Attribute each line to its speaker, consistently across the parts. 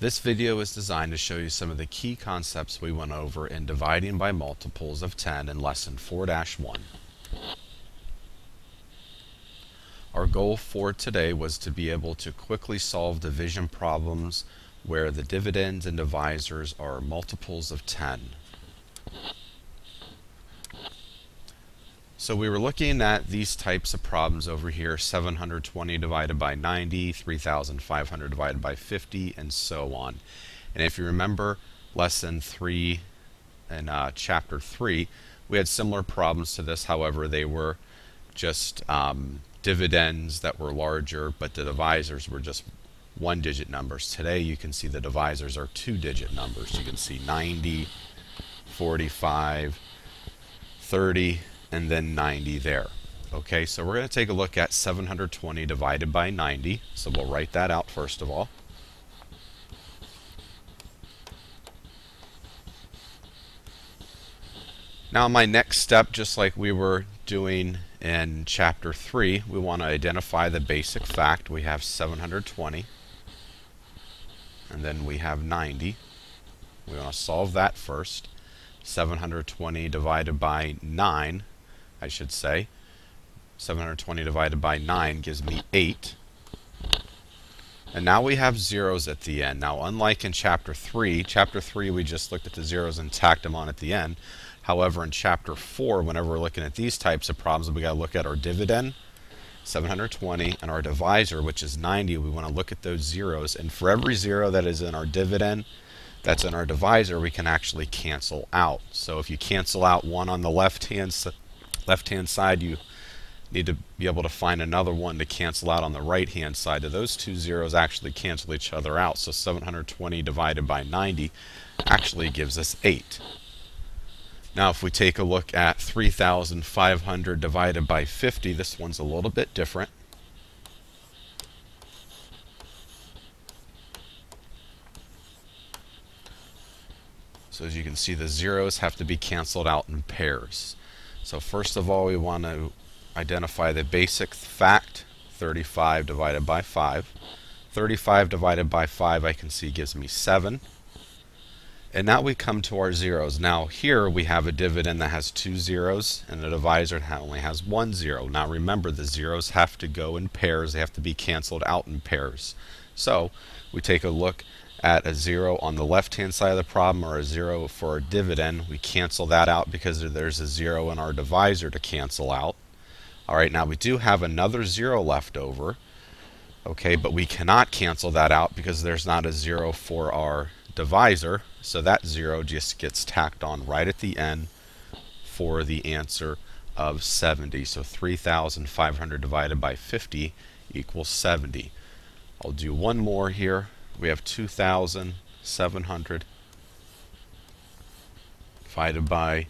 Speaker 1: This video is designed to show you some of the key concepts we went over in dividing by multiples of 10 in Lesson 4-1. Our goal for today was to be able to quickly solve division problems where the dividends and divisors are multiples of 10. So we were looking at these types of problems over here: 720 divided by 90, 3,500 divided by 50, and so on. And if you remember lesson 3 and chapter 3, we had similar problems to this. However, they were just dividends that were larger, but the divisors were just one-digit numbers. Today you can see the divisors are two-digit numbers. You can see 90, 45, 30, and then 90 there. Okay, so we're going to take a look at 720 divided by 90. So we'll write that out first of all. Now my next step, just like we were doing in chapter 3, we want to identify the basic fact. We have 720 and then we have 90. We want to solve that first. 720 divided by 9, I should say. 720 divided by 9 gives me 8. And now we have zeros at the end. Now, unlike in chapter 3 we just looked at the zeros and tacked them on at the end. However, in chapter 4, whenever we're looking at these types of problems, we got to look at our dividend, 720, and our divisor, which is 90. We want to look at those zeros. And for every zero that is in our dividend, that's in our divisor, we can actually cancel out. So if you cancel out one on the left-hand side, you need to be able to find another one to cancel out on the right-hand side. Those two zeros actually cancel each other out. So 720 divided by 90 actually gives us 8. Now if we take a look at 3,500 divided by 50, this one's a little bit different. So as you can see, the zeros have to be canceled out in pairs. So first of all, we want to identify the basic fact, 35 divided by 5. 35 divided by 5, I can see, gives me 7. And now we come to our zeros. Now here we have a dividend that has 2 zeros and a divisor that only has 1 zero. Now remember, the zeros have to go in pairs. They have to be canceled out in pairs. So we take a look at a 0 on the left-hand side of the problem, or a 0 for our dividend. We cancel that out because there's a 0 in our divisor to cancel out. Alright, now we do have another 0 left over. Okay, but we cannot cancel that out because there's not a 0 for our divisor. So that 0 just gets tacked on right at the end for the answer of 70. So 3,500 divided by 50 equals 70. I'll do one more here. We have 2,700 divided by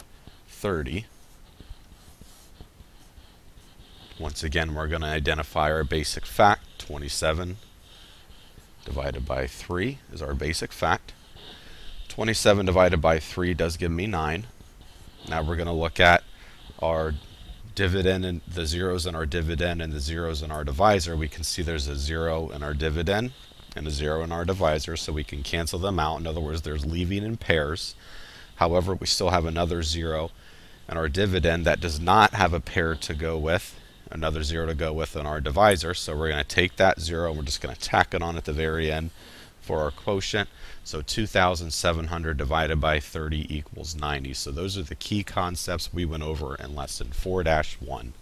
Speaker 1: 30. Once again, we're going to identify our basic fact. 27 divided by 3 is our basic fact. 27 divided by 3 does give me 9. Now we're going to look at our dividend and the zeros in our dividend and the zeros in our divisor. We can see there's a 0 in our dividend and a 0 in our divisor, so we can cancel them out. In other words, there's leaving in pairs. However, we still have another 0 in our dividend that does not have a pair to go with, another 0 to go with in our divisor. So we're going to take that 0 and we're just going to tack it on at the very end for our quotient. So 2,700 divided by 30 equals 90. So those are the key concepts we went over in lesson 4-1.